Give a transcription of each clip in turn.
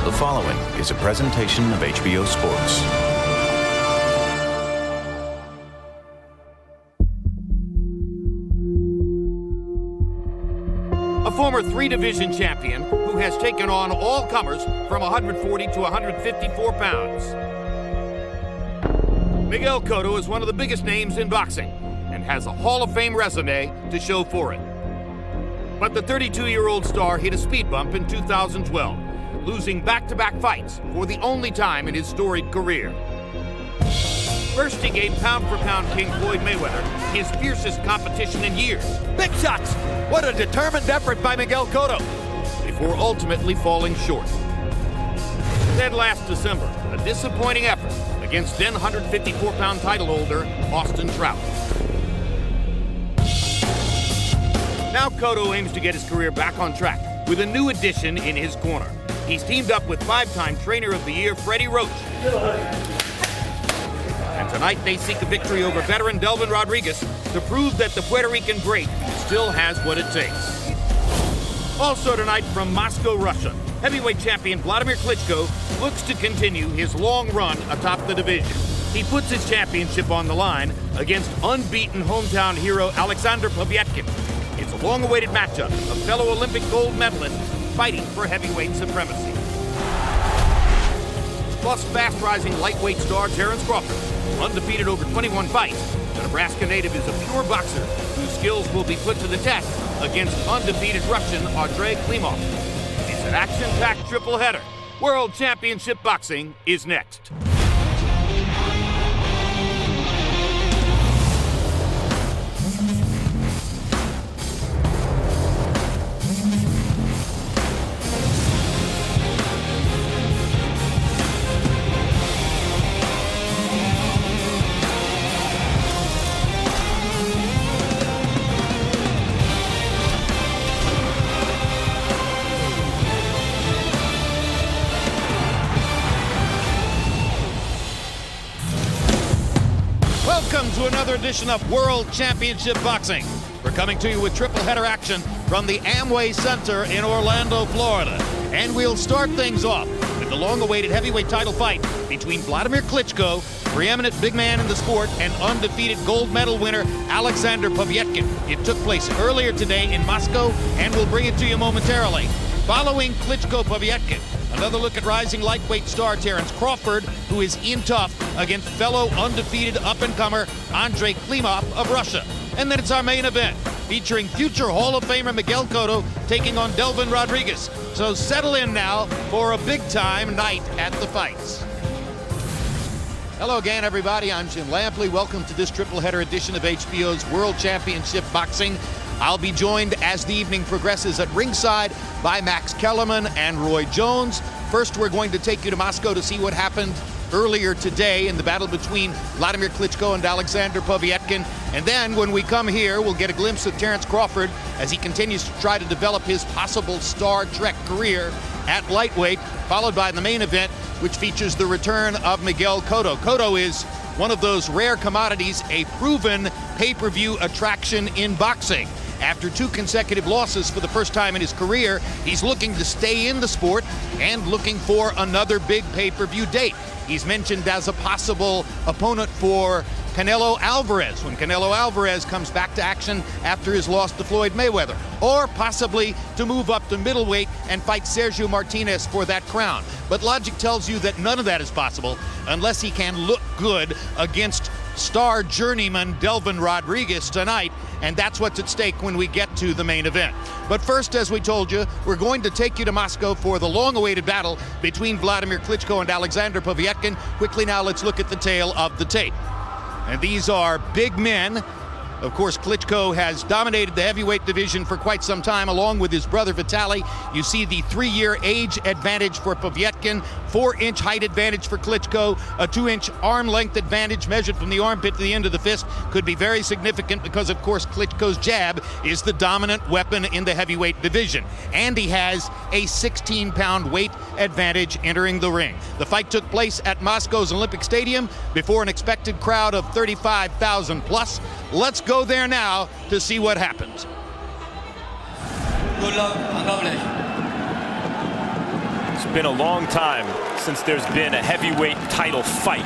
The following is a presentation of HBO Sports. A former three-division champion who has taken on all comers from 140 to 154 pounds. Miguel Cotto is one of the biggest names in boxing and has a Hall of Fame resume to show for it. But the 32-year-old star hit a speed bump in 2012, losing back-to-back fights for the only time in his storied career. First, he gave pound-for-pound King Floyd Mayweather his fiercest competition in years. Big shots! What a determined effort by Miguel Cotto! Before ultimately falling short. Then last December, a disappointing effort against then 154-pound title holder Austin Trout. Now Cotto aims to get his career back on track with a new addition in his corner. He's teamed up with five-time Trainer of the Year Freddie Roach. And tonight they seek a victory over veteran Delvin Rodriguez to prove that the Puerto Rican great still has what it takes. Also tonight from Moscow, Russia, heavyweight champion Wladimir Klitschko looks to continue his long run atop the division. He puts his championship on the line against unbeaten hometown hero Alexandr Povetkin. It's a long-awaited matchup of fellow Olympic gold medalists fighting for heavyweight supremacy. Plus fast-rising lightweight star Terence Crawford, undefeated over 21 fights. The Nebraska native is a pure boxer whose skills will be put to the test against undefeated Russian Andrei Klimov. It's an action-packed triple header. World Championship Boxing is next. Welcome to another edition of World Championship Boxing. We're coming to you with triple header action from the Amway Center in Orlando, Florida. And we'll start things off with the long-awaited heavyweight title fight between Wladimir Klitschko, preeminent big man in the sport, and undefeated gold medal winner Alexandr Povetkin. It took place earlier today in Moscow, and we'll bring it to you momentarily. Following Klitschko-Povetkin, another look at rising lightweight star Terence Crawford, who is in tough against fellow undefeated up-and-comer Andrei Klimov of Russia. And then it's our main event, featuring future Hall of Famer Miguel Cotto taking on Delvin Rodriguez. So settle in now for a big-time night at the fights. Hello again, everybody. I'm Jim Lampley. Welcome to this triple-header edition of HBO's World Championship Boxing. I'll be joined as the evening progresses at ringside by Max Kellerman and Roy Jones. First, we're going to take you to Moscow to see what happened earlier today in the battle between Wladimir Klitschko and Alexandr Povetkin. And then when we come here, we'll get a glimpse of Terence Crawford as he continues to try to develop his possible Star Trek career at lightweight, followed by the main event, which features the return of Miguel Cotto. Cotto is one of those rare commodities, a proven pay-per-view attraction in boxing. After two consecutive losses for the first time in his career, he's looking to stay in the sport and looking for another big pay-per-view date. He's mentioned as a possible opponent for Canelo Alvarez when Canelo Alvarez comes back to action after his loss to Floyd Mayweather, or possibly to move up to middleweight and fight Sergio Martinez for that crown. But logic tells you that none of that is possible unless he can look good against star journeyman Delvin Rodriguez tonight, and that's what's at stake when we get to the main event. But first, as we told you, we're going to take you to Moscow for the long-awaited battle between Wladimir Klitschko and Alexandr Povetkin. Quickly now, let's look at the tale of the tape. And these are big men. Of course, Klitschko has dominated the heavyweight division for quite some time, along with his brother Vitaly. You see the 3-year age advantage for Povetkin, 4-inch height advantage for Klitschko, a 2-inch arm length advantage measured from the armpit to the end of the fist. Could be very significant because, of course, Klitschko's jab is the dominant weapon in the heavyweight division. And he has a 16-pound weight advantage entering the ring. The fight took place at Moscow's Olympic Stadium before an expected crowd of 35,000 plus. Let's go there now to see what happens. Good luck and God bless. been a long time since there's been a heavyweight title fight.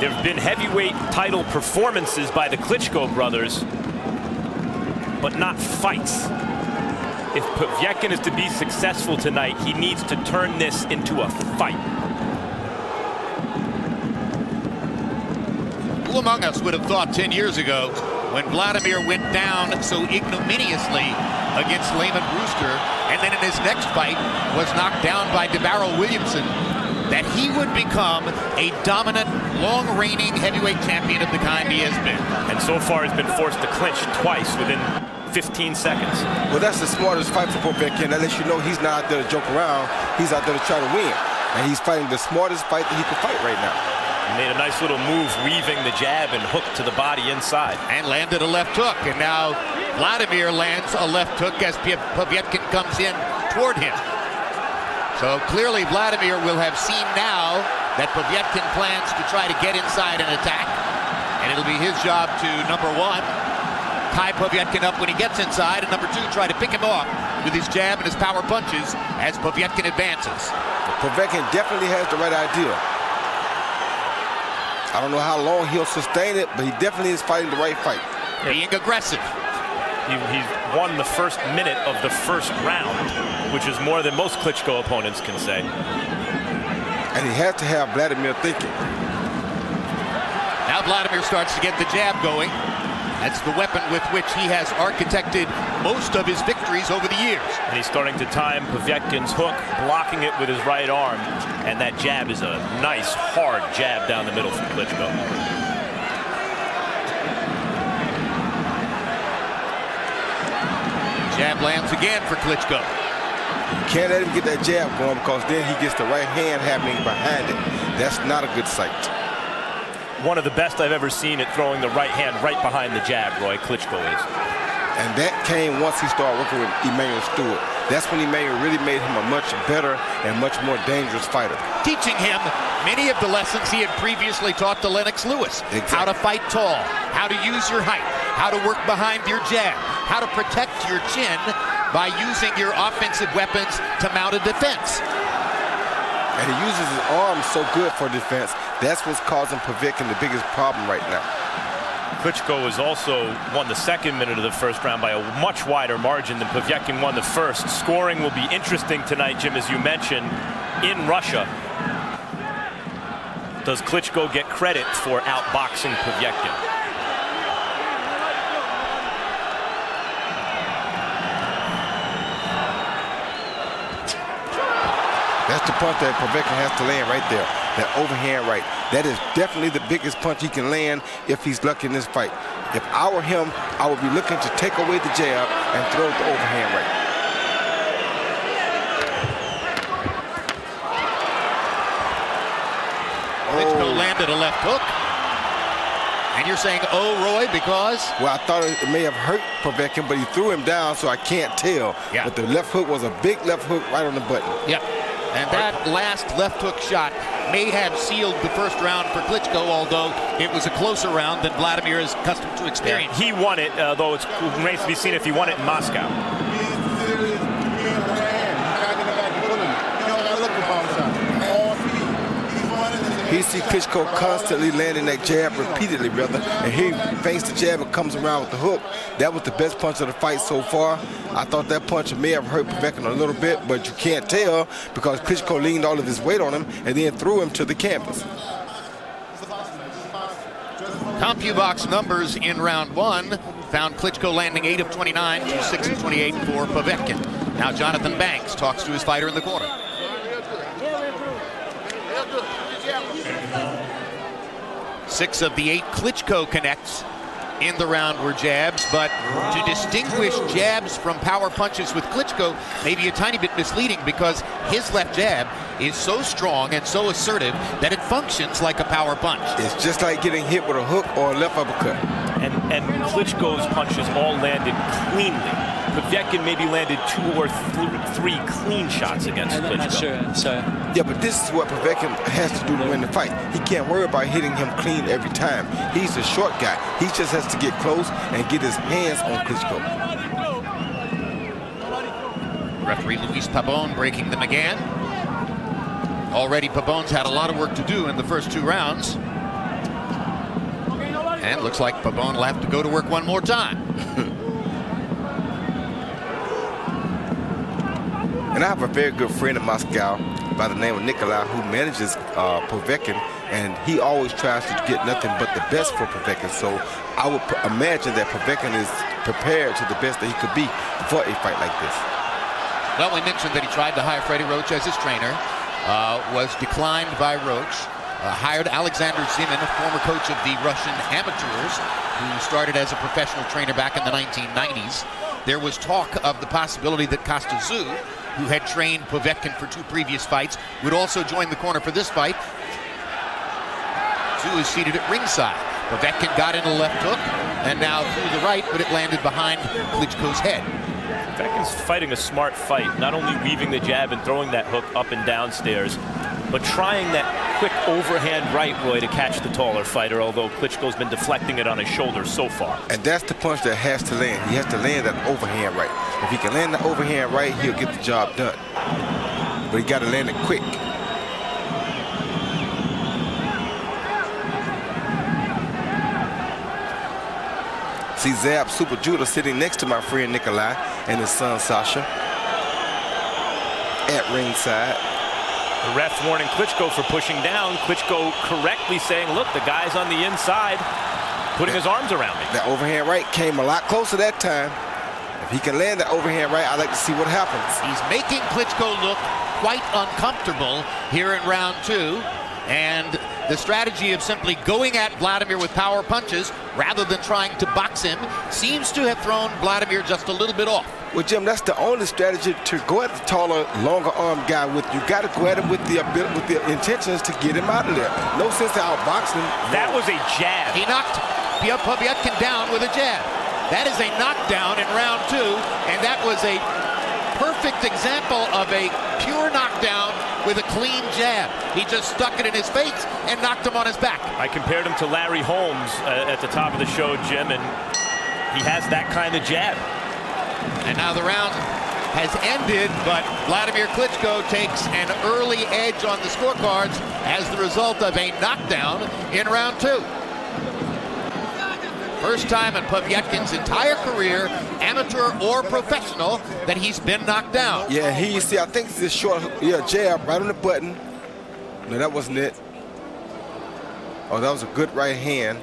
There have been heavyweight title performances by the Klitschko brothers, but not fights. If Povetkin is to be successful tonight, he needs to turn this into a fight. Who among us would have thought 10 years ago, when Wladimir went down so ignominiously against Lehman Brewster, and then in his next fight was knocked down by DeBarrel Williamson, that he would become a dominant, long-reigning heavyweight champion of the kind he has been. And so far has been forced to clinch twice within 15 seconds. Well, that's the smartest fight for Povetkin. That lets you know he's not out there to joke around. He's out there to try to win. And he's fighting the smartest fight that he could fight right now. He made a nice little move, weaving the jab and hook to the body inside. And landed a left hook. And now Wladimir lands a left hook as Povetkin comes in toward him. So clearly Wladimir will have seen now that Povetkin plans to try to get inside and attack. And it'll be his job to, number one, tie Povetkin up when he gets inside, and number two, try to pick him off with his jab and his power punches as Povetkin advances. Povetkin definitely has the right idea. I don't know how long he'll sustain it, but he definitely is fighting the right fight. Being aggressive. He's won the first minute of the first round, which is more than most Klitschko opponents can say. And he has to have Wladimir thinking. Now Wladimir starts to get the jab going. That's the weapon with which he has architected most of his victories over the years. And he's starting to time Povetkin's hook, blocking it with his right arm. And that jab is a nice, hard jab down the middle from Klitschko. Jab lands again for Klitschko. You can't let him get that jab going, because then he gets the right hand happening behind it. That's not a good sight. One of the best I've ever seen at throwing the right hand right behind the jab, Roy, Klitschko is. And that came once he started working with Emanuel Stewart. That's when Emanuel really made him a much better and much more dangerous fighter. Teaching him many of the lessons he had previously taught to Lennox Lewis. Exactly. How to fight tall, how to use your height, how to work behind your jab, how to protect your chin by using your offensive weapons to mount a defense. And he uses his arms so good for defense. That's what's causing Povetkin the biggest problem right now. Klitschko has also won the second minute of the first round by a much wider margin than Povetkin won the first. Scoring will be interesting tonight, Jim, as you mentioned, in Russia. Does Klitschko get credit for outboxing Povetkin? That's the punch that Povetkin has to land right there. That overhand right. That is definitely the biggest punch he can land if he's lucky in this fight. If I were him, I would be looking to take away the jab and throw the overhand right. Klitschko landed a left hook. And you're saying, oh, Roy, because? Well, I thought it may have hurt Povetkin, but he threw him down, so I can't tell. Yeah. But the left hook was a big left hook right on the button. Yep. And that last left hook shot may have sealed the first round for Klitschko, although it was a closer round than Wladimir is accustomed to experience. He won it, though it remains to be seen if he won it in Moscow. He see Klitschko constantly landing that jab repeatedly, brother. And he feints the jab and comes around with the hook. That was the best punch of the fight so far. I thought that punch may have hurt Povetkin a little bit, but you can't tell because Klitschko leaned all of his weight on him and then threw him to the canvas. CompuBox numbers in round one found Klitschko landing 8 of 29 to 6 of 28 for Povetkin. Now Jonathan Banks talks to his fighter in the corner. Six of the 8 Klitschko connects in the round were jabs, but to distinguish jabs from power punches with Klitschko may be a tiny bit misleading because his left jab is so strong and so assertive that it functions like a power punch. It's just like getting hit with a hook or a left uppercut. And Klitschko's punches all landed cleanly. Povetkin maybe landed 2 or 3 clean shots against Klitschko. I'm not sure, so. Yeah, but this is what Povetkin has to do to win the fight. He can't worry about hitting him clean every time. He's a short guy. He just has to get close and get his hands on Klitschko. Referee Luis Pabon breaking them again. Already Pabon's had a lot of work to do in the first 2 rounds. And looks like Pabon will have to go to work one more time. And I have a very good friend in Moscow by the name of Nikolai who manages Povetkin, and he always tries to get nothing but the best for Povetkin. So I would imagine that Povetkin is prepared to the best that he could be for a fight like this. Well, we mentioned that he tried to hire Freddie Roach as his trainer, was declined by Roach, hired Alexander Zimin, a former coach of the Russian amateurs, who started as a professional trainer back in the 1990s. There was talk of the possibility that Costa Tszyu, who had trained Povetkin for 2 previous fights, would also join the corner for this fight. Tszyu is seated at ringside. Povetkin got in a left hook, and now through the right, but it landed behind Klitschko's head. Povetkin's fighting a smart fight, not only weaving the jab and throwing that hook up and downstairs, but trying that quick overhand right, Roy, to catch the taller fighter, although Klitschko's been deflecting it on his shoulder so far. And that's the punch that has to land. He has to land that overhand right. If he can land the overhand right, he'll get the job done. But he got to land it quick. See Zab Super Judo sitting next to my friend Nikolai and his son Sasha at ringside. The ref warning Klitschko for pushing down. Klitschko correctly saying, look, the guy's on the inside, putting his arms around me. That overhand right came a lot closer that time. If he can land that overhand right, I'd like to see what happens. He's making Klitschko look quite uncomfortable here in round 2. And the strategy of simply going at Wladimir with power punches rather than trying to box him seems to have thrown Wladimir just a little bit off. Well, Jim, that's the only strategy to go at the taller, longer arm guy with. You got to go at him with the intentions to get him out of there. No sense to outbox him. That was a jab. He knocked Povetkin down with a jab. That is a knockdown in round 2, and that was a perfect example of a pure knockdown with a clean jab. He just stuck it in his face and knocked him on his back. I compared him to Larry Holmes at the top of the show, Jim, and he has that kind of jab. And now the round has ended, but Wladimir Klitschko takes an early edge on the scorecards as the result of a knockdown in round 2. First time in Povetkin's entire career, amateur or professional, that he's been knocked down. Yeah, I think it's a short, jab right on the button. No, that wasn't it. Oh, that was a good right hand.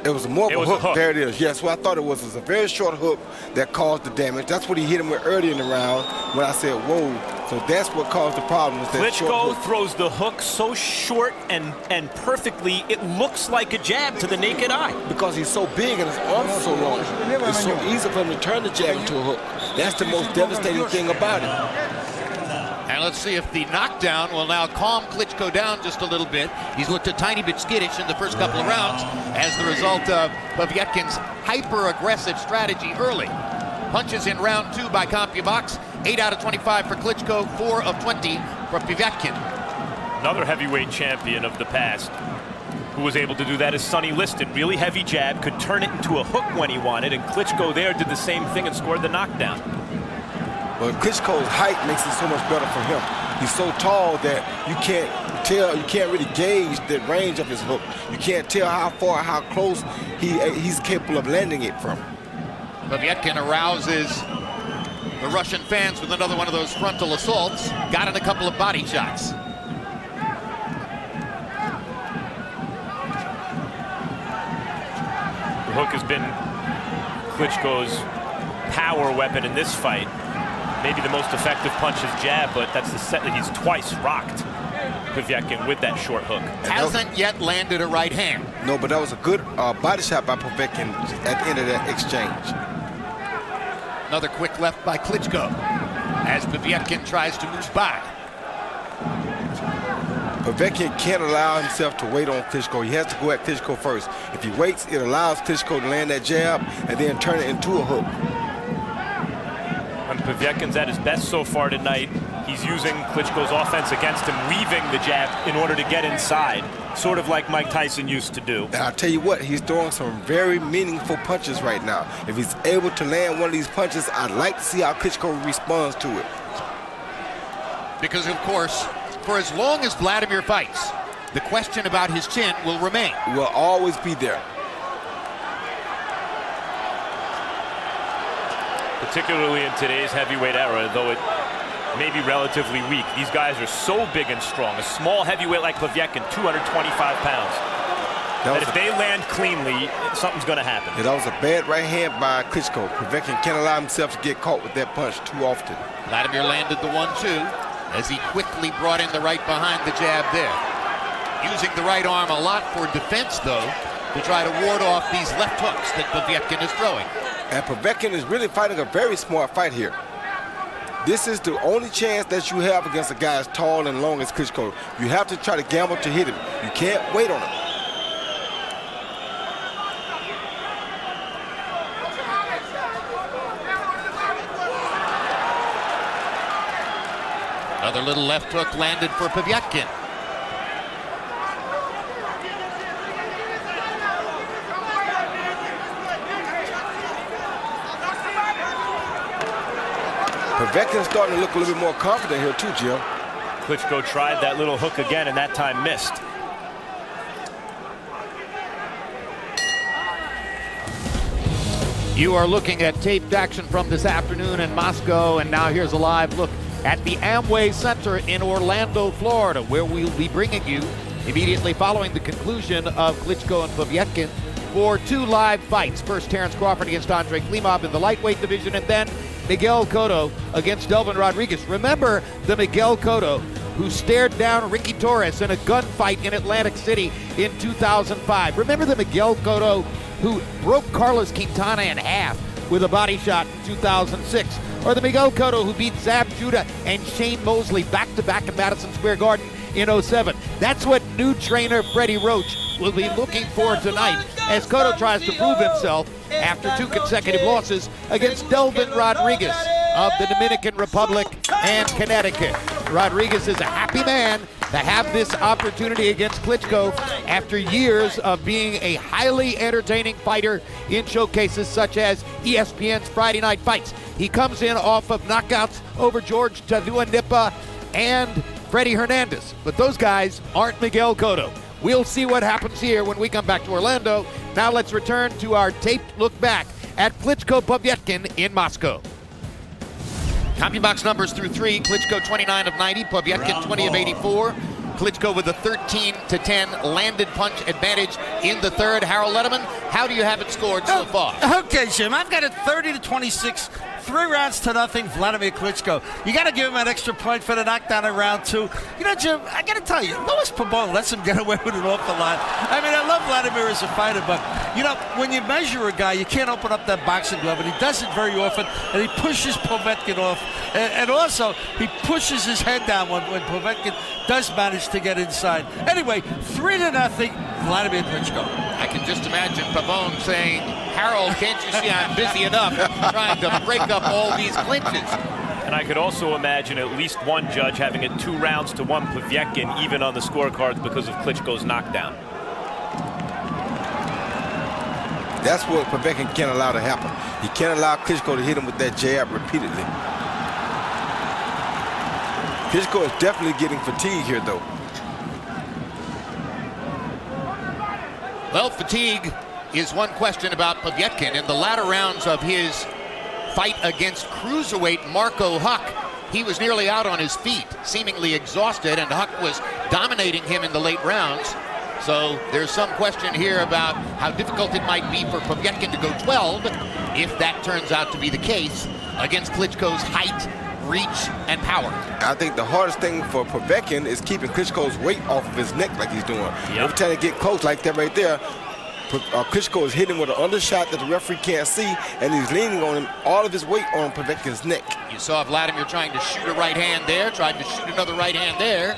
It was more of a hook. There it is. Yes, what I thought it was a very short hook that caused the damage. That's what he hit him with early in the round when I said, whoa. So that's what caused the problem. Klitschko throws the hook so short and perfectly, it looks like a jab to the naked eye. Because he's so big and his arms are so long. It's so easy for him to turn the jab into a hook. That's the most devastating thing about it. And let's see if the knockdown will now calm Klitschko down just a little bit. He's looked a tiny bit skittish in the first couple of rounds as the result of Povetkin's hyper-aggressive strategy early. Punches in round 2 by CompuBox. 8 out of 25 for Klitschko, 4 of 20 for Povetkin. Another heavyweight champion of the past who was able to do that is Sonny Liston. Really heavy jab, could turn it into a hook when he wanted, and Klitschko there did the same thing and scored the knockdown. Well, Klitschko's height makes it so much better for him. He's so tall that you can't really gauge the range of his hook. You can't tell how far, how close he's capable of landing it from. Povetkin arouses the Russian fans with another one of those frontal assaults. Got in a couple of body shots. The hook has been Klitschko's power weapon in this fight. Maybe the most effective punch is jab, but that's the set that he's twice rocked Povetkin with that short hook. Hasn't yet landed a right hand. No, but that was a good body shot by Povetkin at the end of that exchange. Another quick left by Klitschko as Povetkin tries to move by. Povetkin can't allow himself to wait on Klitschko. He has to go at Klitschko first. If he waits, it allows Klitschko to land that jab and then turn it into a hook. When Povetkin's at his best so far tonight, he's using Klitschko's offense against him, weaving the jab in order to get inside, sort of like Mike Tyson used to do. And I'll tell you what, he's throwing some very meaningful punches right now. If he's able to land one of these punches, I'd like to see how Klitschko responds to it. Because, of course, for as long as Wladimir fights, the question about his chin will remain. Will always be there. Particularly in today's heavyweight era, though it may be relatively weak. These guys are so big and strong. A small heavyweight like Povetkin, 225 pounds. That if they land cleanly, something's going to happen. Yeah, that was a bad right hand by Klitschko. Povetkin can't allow himself to get caught with that punch too often. Wladimir landed the 1-2 as he quickly brought in the right behind the jab there. Using the right arm a lot for defense, though, to try to ward off these left hooks that Povetkin is throwing. And Povetkin is really fighting a very smart fight here. This is the only chance that you have against a guy as tall and long as Klitschko. You have to try to gamble to hit him. You can't wait on him. Another little left hook landed for Povetkin. Povetkin's starting to look a little bit more confident here too, Jim. Klitschko tried that little hook again and that time missed. You are looking at taped action from this afternoon in Moscow, and now here's a live look at the Amway Center in Orlando, Florida, where we'll be bringing you immediately following the conclusion of Klitschko and Povetkin for 2 live fights. First, Terence Crawford against Andre Klimov in the lightweight division, and then Miguel Cotto against Delvin Rodriguez. Remember the Miguel Cotto who stared down Ricky Torres in a gunfight in Atlantic City in 2005. Remember the Miguel Cotto who broke Carlos Quintana in half with a body shot in 2006. Or the Miguel Cotto who beat Zab Judah and Shane Mosley back-to-back in Madison Square Garden in 07. That's what new trainer Freddie Roach will be looking for tonight as Cotto tries to prove himself after 2 consecutive losses against Delvin Rodriguez of the Dominican Republic and Connecticut. Rodriguez is a happy man to have this opportunity against Klitschko after years of being a highly entertaining fighter in showcases such as ESPN's Friday Night Fights. He comes in off of knockouts over George Taduanipa and Freddie Hernandez, but those guys aren't Miguel Cotto. We'll see what happens here when we come back to Orlando. Now let's return to our taped look back at Klitschko-Povetkin in Moscow. CompuBox numbers through 3. Klitschko 29 of 90, Povetkin 20 of 84. Klitschko with a 13-10 landed punch advantage in the third. Harold Letterman, how do you have it scored so far? Okay, Jim, I've got it 30-26. 3 rounds to nothing, Wladimir Klitschko. You got to give him an extra point for the knockdown in round 2. You know, Jim, I got to tell you, Louis Pabon lets him get away with an awful lot. I mean, I love Wladimir as a fighter, but, you know, when you measure a guy, you can't open up that boxing glove, and he does it very often, and he pushes Povetkin off. And also, he pushes his head down when Povetkin does manage to get inside. Anyway, 3-0, Wladimir Klitschko. I can just imagine Pabon saying, Harold, can't you see I'm busy enough trying to break up all these clinches? And I could also imagine at least one judge having it 2 rounds to 1 Povetkin even on the scorecards because of Klitschko's knockdown. That's what Povetkin can't allow to happen. He can't allow Klitschko to hit him with that jab repeatedly. Klitschko is definitely getting fatigued here, though. Well, fatigue is one question about Povetkin. In the latter rounds of his fight against cruiserweight Marco Huck, he was nearly out on his feet, seemingly exhausted, and Huck was dominating him in the late rounds. So there's some question here about how difficult it might be for Povetkin to go 12 if that turns out to be the case against Klitschko's height, reach, and power. I think the hardest thing for Povetkin is keeping Klitschko's weight off of his neck like he's doing. Yep. Every time they get close like that right there, Klitschko is hitting with an undershot that the referee can't see, and he's leaning on him, all of his weight on Povetkin's neck. You saw Wladimir trying to shoot a right hand there, tried to shoot another right hand there,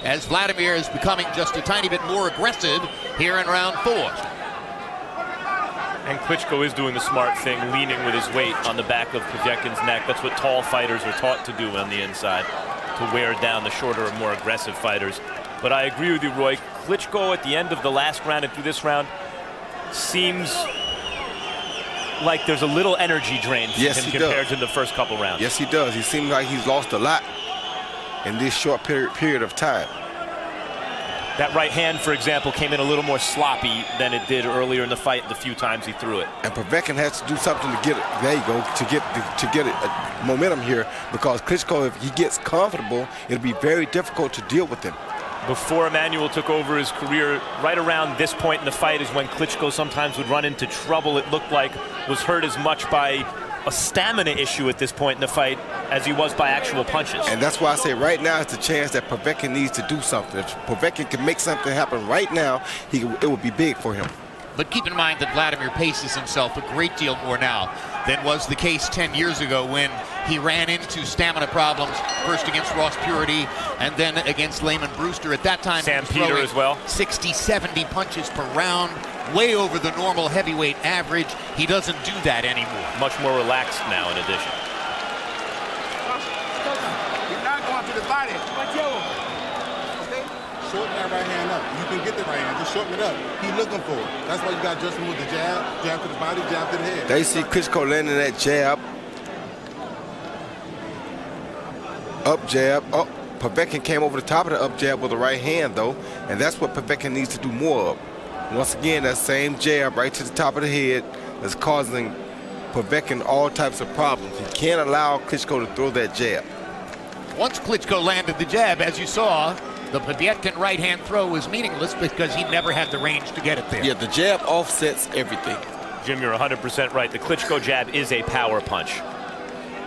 as Wladimir is becoming just a tiny bit more aggressive here in round 4. And Klitschko is doing the smart thing, leaning with his weight on the back of Povetkin's neck. That's what tall fighters are taught to do on the inside, to wear down the shorter and more aggressive fighters. But I agree with you, Roy. Klitschko at the end of the last round and through this round seems like there's a little energy drain from him compared to the first couple rounds. Yes, he does. He seems like he's lost a lot. in this short period of time. That right hand, for example, came in a little more sloppy than it did earlier in the fight the few times he threw it. And Povetkin has to do something to get it. There you go, to get momentum here, because Klitschko, if he gets comfortable, it'll be very difficult to deal with him. Before Emmanuel took over his career, right around this point in the fight is when Klitschko sometimes would run into trouble. It looked like was hurt as much by a stamina issue at this point in the fight as he was by actual punches. And that's why I say right now is the chance that Povetkin needs to do something. If Povetkin can make something happen right now, it would be big for him. But keep in mind that Vladimir paces himself a great deal more now than was the case 10 years ago when he ran into stamina problems, first against Ross Purity and then against Lehman Brewster. At that time, Sam Peter as well. 60, 70 punches per round, way over the normal heavyweight average. He doesn't do that anymore. Much more relaxed now, in addition. You're not going to the body. Okay? Shorten that right hand up. You can get the right hand. Just shorten it up. He's looking for it. That's why you got to adjust him with the jab, jab to the body, jab to the head. There you see Klitschko landing that jab. Up jab. Oh, Povetkin came over the top of the up jab with the right hand, though. And that's what Povetkin needs to do more of. Once again, that same jab right to the top of the head is causing Povetkin all types of problems. He can't allow Klitschko to throw that jab. Once Klitschko landed the jab, as you saw, the Povetkin right-hand throw was meaningless because he never had the range to get it there. Yeah, the jab offsets everything. Jim, you're 100% right. The Klitschko jab is a power punch.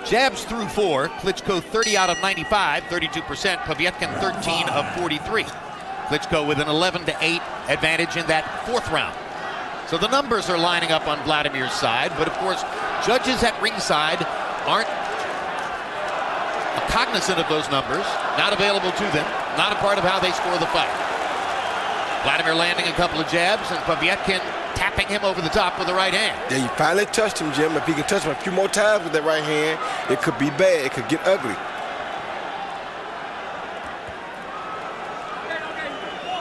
Jabs through 4. Klitschko 30 out of 95, 32%. Povetkin 13 of 43. Klitschko with an 11-8 advantage in that fourth round. So the numbers are lining up on Vladimir's side, but of course, judges at ringside aren't cognizant of those numbers, not available to them, not a part of how they score the fight. Vladimir landing a couple of jabs and Povetkin tapping him over the top with the right hand. Yeah, you finally touched him, Jim. If he can touch him a few more times with that right hand, it could be bad. It could get ugly.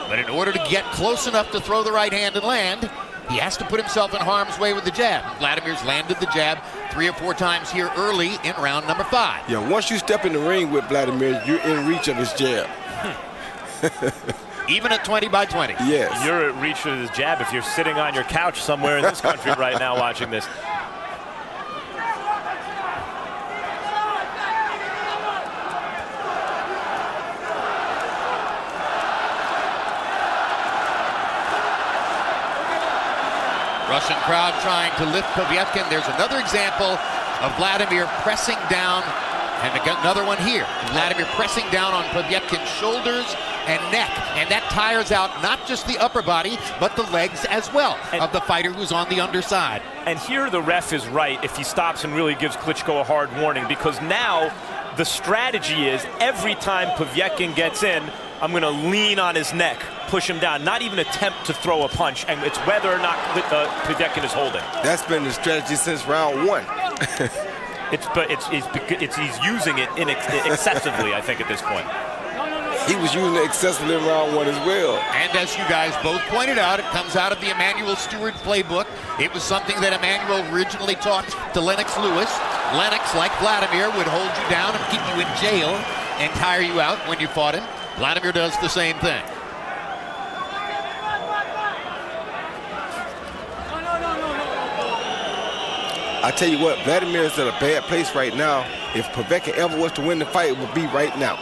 But in order to get close enough to throw the right hand and land, he has to put himself in harm's way with the jab. Vladimir's landed the jab 3 or 4 times here early in round number 5. Yeah, once you step in the ring with Vladimir, you're in reach of his jab. Even at 20 by 20. Yes. You're at reach of his jab if you're sitting on your couch somewhere in this country right now watching this. Russian crowd trying to lift Povetkin. There's another example of Vladimir pressing down, and another one here. Vladimir pressing down on Povetkin's shoulders and neck, and that tires out not just the upper body, but the legs as well of the fighter who's on the underside. And here the ref is right if he stops and really gives Klitschko a hard warning, because now the strategy is every time Povetkin gets in, I'm going to lean on his neck, push him down, not even attempt to throw a punch, and it's whether or not Povetkin is holding. That's been the strategy since round 1. He's using it excessively, I think, at this point. He was using it excessively in round 1 as well. And as you guys both pointed out, it comes out of the Emmanuel Stewart playbook. It was something that Emmanuel originally taught to Lennox Lewis. Lennox, like Vladimir, would hold you down and keep you in jail and tire you out when you fought him. Vladimir does the same thing. I tell you what, Vladimir is in a bad place right now. If Povetkin ever was to win the fight, it would be right now.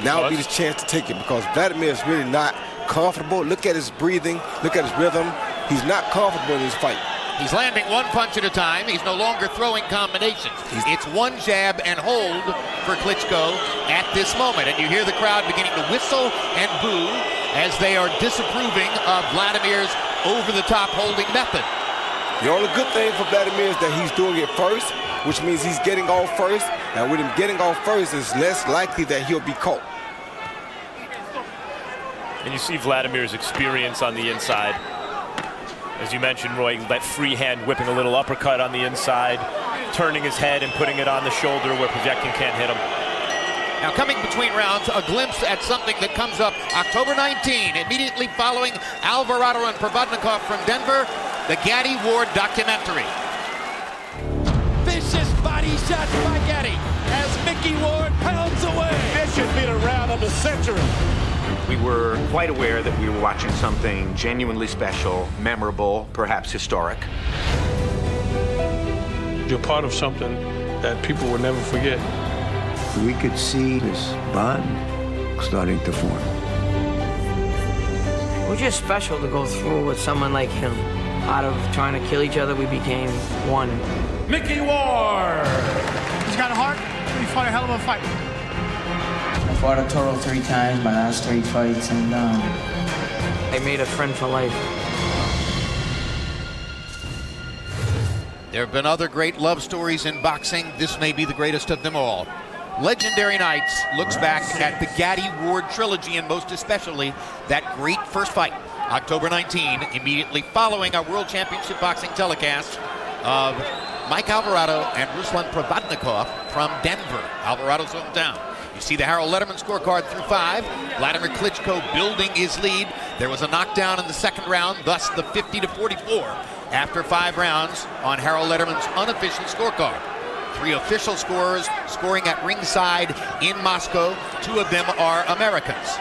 Now would be the chance to take it, because Vladimir is really not comfortable. Look at his breathing. Look at his rhythm. He's not comfortable in this fight. He's landing one punch at a time. He's no longer throwing combinations. It's one jab and hold for Klitschko at this moment. And you hear the crowd beginning to whistle and boo as they are disapproving of Vladimir's over-the-top holding method. The only good thing for Vladimir is that he's doing it first, which means he's getting off first. And with him getting off first, it's less likely that he'll be caught. And you see Vladimir's experience on the inside. As you mentioned, Roy, that free hand whipping a little uppercut on the inside, turning his head and putting it on the shoulder where Povetkin can't hit him. Now coming between rounds, a glimpse at something that comes up October 19, immediately following Alvarado and Provodnikov from Denver, the Gatti Ward documentary. Vicious body shots by Gatti as Mickey Ward pounds away. This should be of the century. We were quite aware that we were watching something genuinely special, memorable, perhaps historic. You're part of something that people will never forget. We could see this bond starting to form. It was just special to go through with someone like him. Out of trying to kill each other, we became one. Mickey Ward. He's got a heart. He fought a hell of a fight. I fought a total 3 times, my last 3 fights, and I made a friend for life. There have been other great love stories in boxing. This may be the greatest of them all. Legendary Nights looks back at the Gaddy Ward trilogy, and most especially that great first fight, October 19, immediately following our World Championship Boxing telecast of Mike Alvarado and Ruslan Provodnikov from Denver, Alvarado's hometown. You see the Harold Letterman scorecard through 5. Vladimir Klitschko building his lead. There was a knockdown in the second round, thus the 50-44 after 5 rounds on Harold Letterman's unofficial scorecard. 3 official scorers scoring at ringside in Moscow. 2 of them are Americans.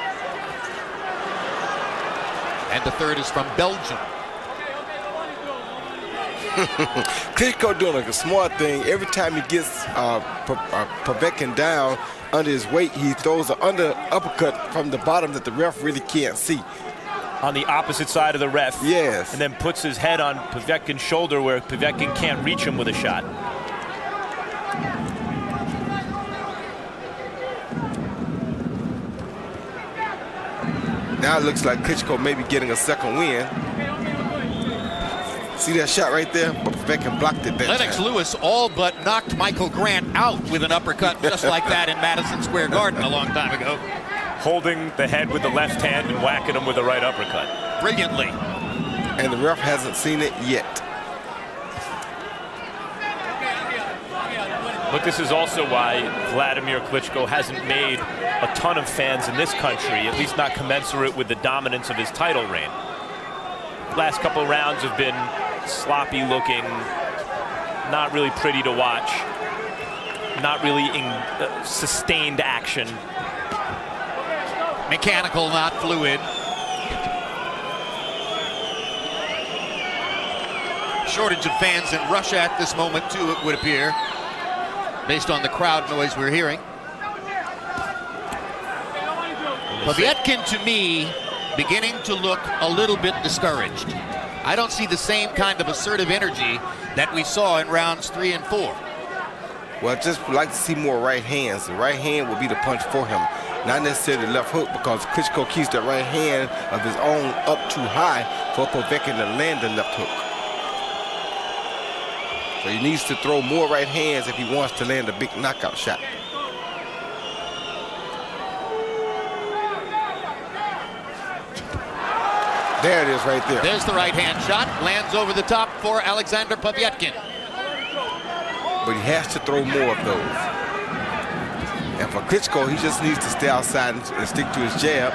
And the third is from Belgium. Klitschko doing a smart thing. Every time he gets Povetkin down under his weight, he throws an uppercut from the bottom that the ref really can't see. On the opposite side of the ref. Yes. And then puts his head on Povetkin's shoulder where Povetkin can't reach him with a shot. Now it looks like Klitschko may be getting a second win. See that shot right there? Povetkin blocked it that Lennox time. Lewis all but knocked Michael Grant out with an uppercut just like that in Madison Square Garden a long time ago. Holding the head with the left hand and whacking him with the right uppercut. Brilliantly. And the ref hasn't seen it yet. But this is also why Wladimir Klitschko hasn't made a ton of fans in this country, at least not commensurate with the dominance of his title reign. Last couple of rounds have been sloppy looking, not really pretty to watch, not really in sustained action. Mechanical, not fluid. Shortage of fans in Russia at this moment too, it would appear, based on the crowd noise we're hearing. Povetkin, to me, beginning to look a little bit discouraged. I don't see the same kind of assertive energy that we saw in rounds 3 and 4. Well, I'd just like to see more right hands. The right hand will be the punch for him, not necessarily the left hook, because Klitschko keeps that right hand of his own up too high for Povetkin to land the left hook. So he needs to throw more right hands if he wants to land a big knockout shot. There it is right there. There's the right hand shot, lands over the top for Alexandr Povetkin. But he has to throw more of those. And for Klitschko, he just needs to stay outside and stick to his jab.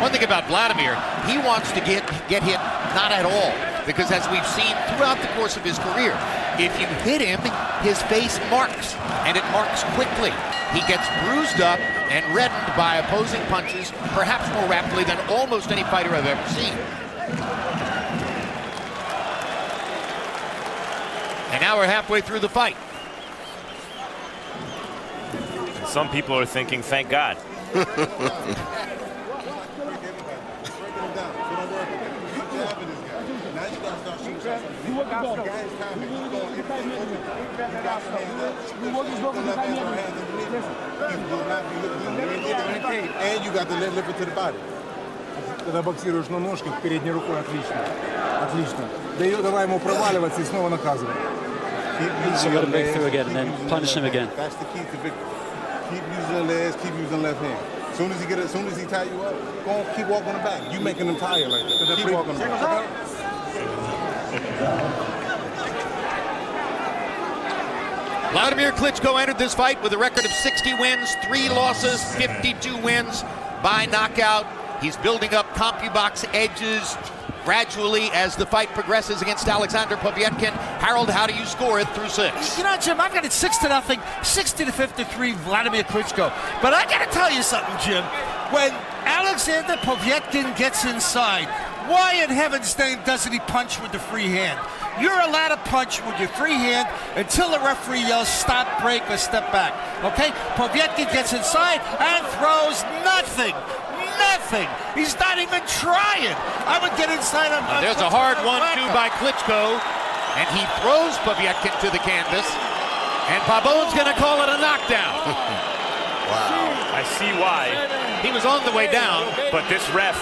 One thing about Vladimir, he wants to get hit not at all, because as we've seen throughout the course of his career, if you hit him, his face marks, and it marks quickly. He gets bruised up and reddened by opposing punches, perhaps more rapidly than almost any fighter I've ever seen. And now we're halfway through the fight. Some people are thinking, thank God. And you got the lift it to the body. Когда боксируешь на ножках, передней рукой отлично. Отлично. Давай ему проваливаться и снова наказывай. So let him break through again and then punish him again. That's the key to victory. Keep using the legs, keep using the left hand. As soon as he tie you up, go on, keep walking the back. You making them tired like that. Keep walking the back. Wladimir Klitschko entered this fight with a record of 60 wins, 3 losses, 52 wins by knockout. He's building up CompuBox edges gradually as the fight progresses against Alexandr Povetkin. Harold, how do you score it through 6? You know, Jim, I've got it 6-0, 60-53, Wladimir Klitschko. But I got to tell you something, Jim. When Alexandr Povetkin gets inside, why in heaven's name doesn't he punch with the free hand? You're allowed to punch with your free hand until the referee yells stop, break, or step back. Okay? Povetkin gets inside and throws nothing. Nothing. He's not even trying. I would get inside on. There's a hard 1-2 by Klitschko, and he throws Povetkin to the canvas, and Pabon's going to call it a knockdown. Wow. I see why. He was on the way down. But this ref,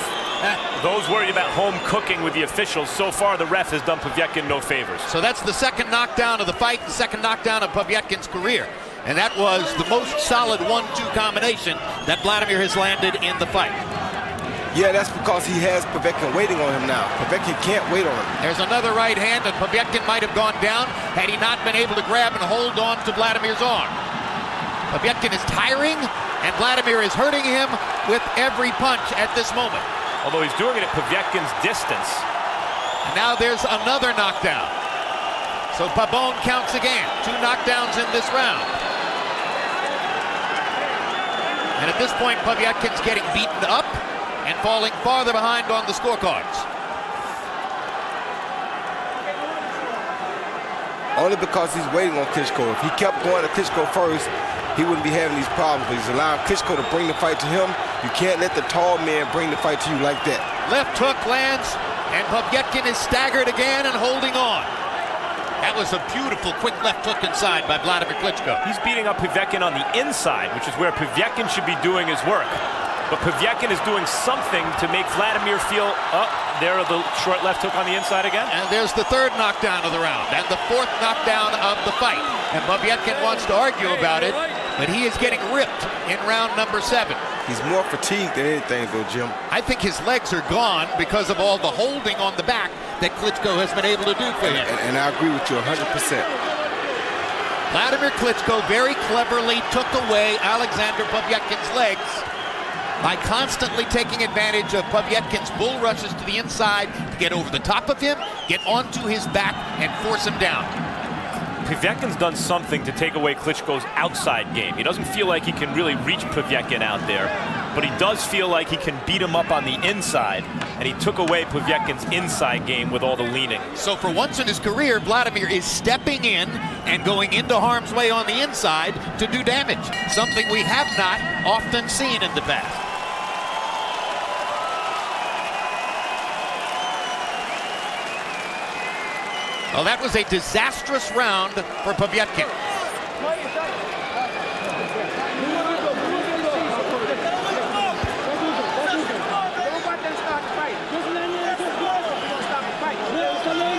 those worried about home cooking with the officials, so far the ref has done Povetkin no favors. So that's the second knockdown of the fight, the second knockdown of Povetkin's career. And that was the most solid 1-2 combination that Wladimir has landed in the fight. Yeah, that's because he has Povetkin waiting on him now. Povetkin can't wait on him. There's another right hand, and Povetkin might have gone down had he not been able to grab and hold on to Vladimir's arm. Povetkin is tiring, and Wladimir is hurting him with every punch at this moment. Although he's doing it at Povetkin's distance. And now there's another knockdown. So Pabon counts again. 2 knockdowns in this round. And at this point, Povetkin's getting beaten up and falling farther behind on the scorecards. Only because he's waiting on Klitschko. If he kept going to Klitschko first, he wouldn't be having these problems. But he's allowing Klitschko to bring the fight to him. You can't let the tall man bring the fight to you like that. Left hook lands, and Povetkin is staggered again and holding on. That was a beautiful quick left hook inside by Wladimir Klitschko. He's beating up Povetkin on the inside, which is where Povetkin should be doing his work. But Povetkin is doing something to make Wladimir feel, there are the short left hook on the inside again. And there's the 3rd knockdown of the round and the 4th knockdown of the fight. And Povetkin wants to argue about it, but he is getting ripped in round number 7. He's more fatigued than anything, though, Jim. I think his legs are gone because of all the holding on the back that Klitschko has been able to do for him. And I agree with you 100%. Wladimir Klitschko very cleverly took away Alexandr Povetkin's legs by constantly taking advantage of Povetkin's bull rushes to the inside to get over the top of him, get onto his back, and force him down. Povetkin's done something to take away Klitschko's outside game. He doesn't feel like he can really reach Povetkin out there, but he does feel like he can beat him up on the inside, and he took away Povetkin's inside game with all the leaning. So for once in his career, Wladimir is stepping in and going into harm's way on the inside to do damage, something we have not often seen in the past. Well, that was a disastrous round for Povetkin.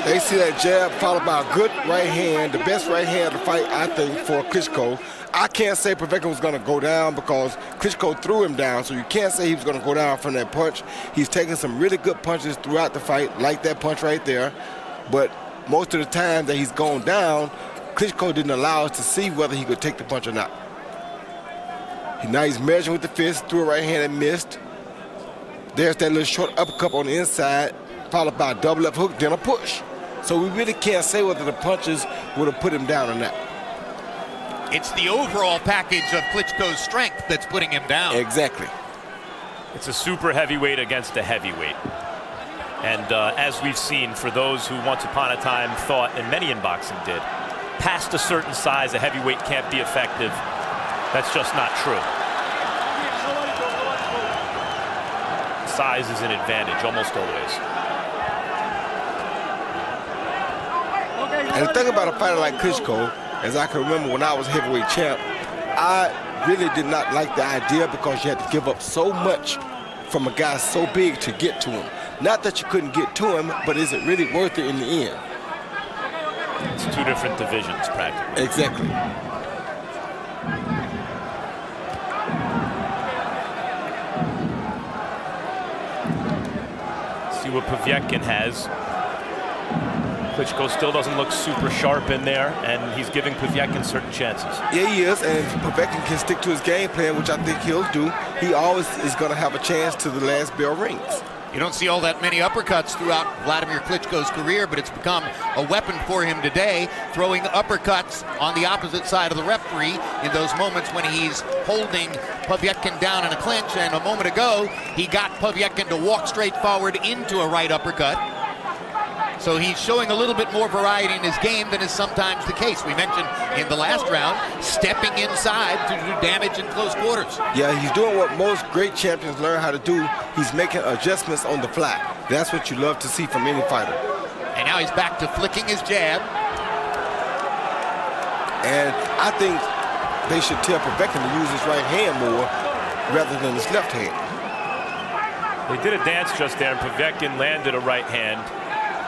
They see that jab followed by a good right hand, the best right hand of the fight, I think, for Klitschko. I can't say Povetkin was going to go down because Klitschko threw him down, so you can't say he was going to go down from that punch. He's taken some really good punches throughout the fight, like that punch right there. But most of the time that he's gone down, Klitschko didn't allow us to see whether he could take the punch or not. Now he's measuring with the fist, threw a right hand and missed. There's that little short uppercut on the inside, followed by a double left hook, then a push. So we really can't say whether the punches would have put him down or not. It's the overall package of Klitschko's strength that's putting him down. Exactly. It's a super heavyweight against a heavyweight. And as we've seen, for those who once upon a time thought, and many in boxing did, past a certain size, a heavyweight can't be effective. That's just not true. Size is an advantage almost always. And the thing about a fighter like Klitschko, as I can remember when I was heavyweight champ, I really did not like the idea because you had to give up so much from a guy so big to get to him. Not that you couldn't get to him, but is it really worth it in the end? It's 2 different divisions, practically. Exactly. See what Povetkin has. Klitschko still doesn't look super sharp in there, and he's giving Povetkin certain chances. Yeah, he is, and if Povetkin can stick to his game plan, which I think he'll do, he always is going to have a chance to the last bell rings. You don't see all that many uppercuts throughout Wladimir Klitschko's career, but it's become a weapon for him today, throwing uppercuts on the opposite side of the referee in those moments when he's holding Povetkin down in a clinch. And a moment ago, he got Povetkin to walk straight forward into a right uppercut. So he's showing a little bit more variety in his game than is sometimes the case. We mentioned in the last round, stepping inside to do damage in close quarters. Yeah, he's doing what most great champions learn how to do. He's making adjustments on the fly. That's what you love to see from any fighter. And now he's back to flicking his jab. And I think they should tell Povetkin to use his right hand more rather than his left hand. They did a dance just there, and Povetkin landed a right hand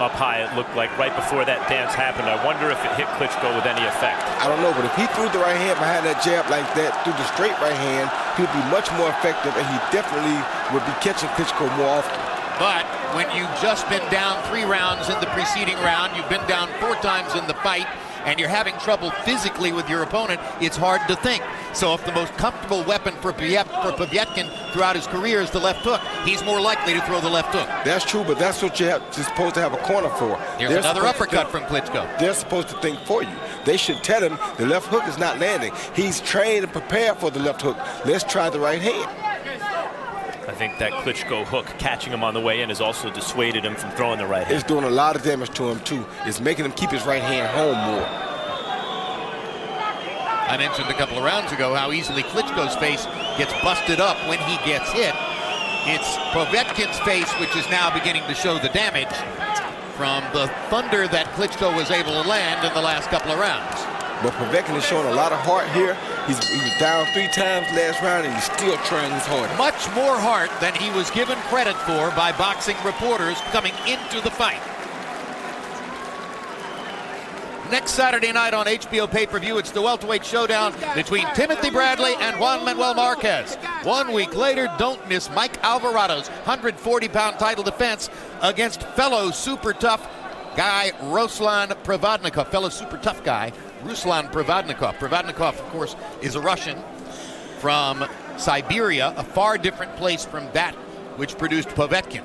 up high, it looked like, right before that dance happened. I wonder if it hit Klitschko with any effect. I don't know, but if he threw the right hand behind that jab like that, through the straight right hand, he'd be much more effective, and he definitely would be catching Klitschko more often. But when you've just been down 3 rounds in the preceding round, you've been down 4 times in the fight, and you're having trouble physically with your opponent, it's hard to think. So if the most comfortable weapon for Povetkin throughout his career is the left hook, he's more likely to throw the left hook. That's true, but that's what you're supposed to have a corner for. There's another uppercut from Klitschko. They're supposed to think for you. They should tell him the left hook is not landing. He's trained and prepared for the left hook. Let's try the right hand. I think that Klitschko hook catching him on the way in has also dissuaded him from throwing the right hand. It's doing a lot of damage to him too. It's making him keep his right hand home more. I mentioned a couple of rounds ago how easily Klitschko's face gets busted up when he gets hit. It's Povetkin's face which is now beginning to show the damage from the thunder that Klitschko was able to land in the last couple of rounds. But Povetkin is showing a lot of heart here. He was down 3 times last round, and he's still trying his hardest. Much more heart than he was given credit for by boxing reporters coming into the fight. Next Saturday night on HBO pay-per-view, it's the welterweight showdown between Timothy Bradley and Juan Manuel Marquez. 1 week later, don't miss Mike Alvarado's 140-pound title defense against fellow super tough guy Ruslan Provodnikov, fellow super tough guy Ruslan Provodnikov. Provodnikov, of course, is a Russian from Siberia, a far different place from that which produced Povetkin.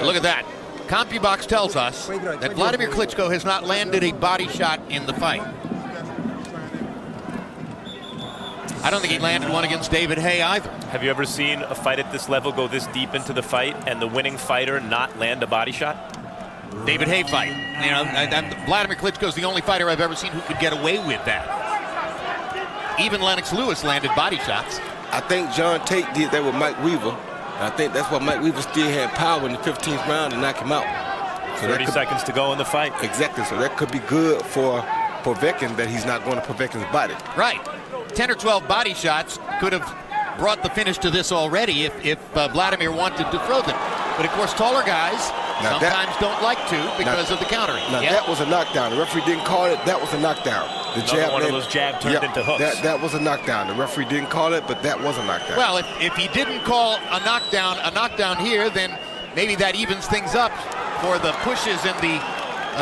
Look at that. CompuBox tells us that Wladimir Klitschko has not landed a body shot in the fight. I don't think he landed one against David Haye either. Have you ever seen a fight at this level go this deep into the fight and the winning fighter not land a body shot? David Haye fight. You know, and Wladimir Klitschko is the only fighter I've ever seen who could get away with that. Even Lennox Lewis landed body shots. I think John Tate did that with Mike Weaver. I think that's why Mike Weaver still had power in the 15th round to knock him out. So 30 seconds to go in the fight. Exactly, so that could be good for Povetkin that he's not going to Povetkin's body. Right. 10 or 12 body shots could have brought the finish to this already if Wladimir wanted to throw them. But of course, taller guys sometimes don't like to because of the countering. Now that was a knockdown. The referee didn't call it. That was a knockdown. The jab, one of those jab turned into hooks. That was a knockdown. The referee didn't call it, but that was a knockdown. Well, if he didn't call a knockdown here, then maybe that evens things up for the pushes in the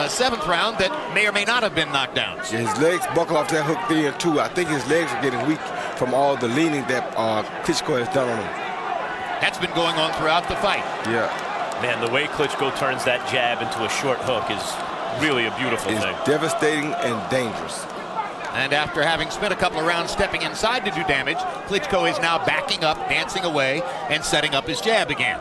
7th round that may or may not have been knockdowns. Yeah, his legs buckle off that hook 3 and 2. I think his legs are getting weak from all the leaning that Klitschko has done on him. That's been going on throughout the fight. Yeah. Man, the way Klitschko turns that jab into a short hook is really a beautiful thing. It's devastating and dangerous. And after having spent a couple of rounds stepping inside to do damage, Klitschko is now backing up, dancing away, and setting up his jab again.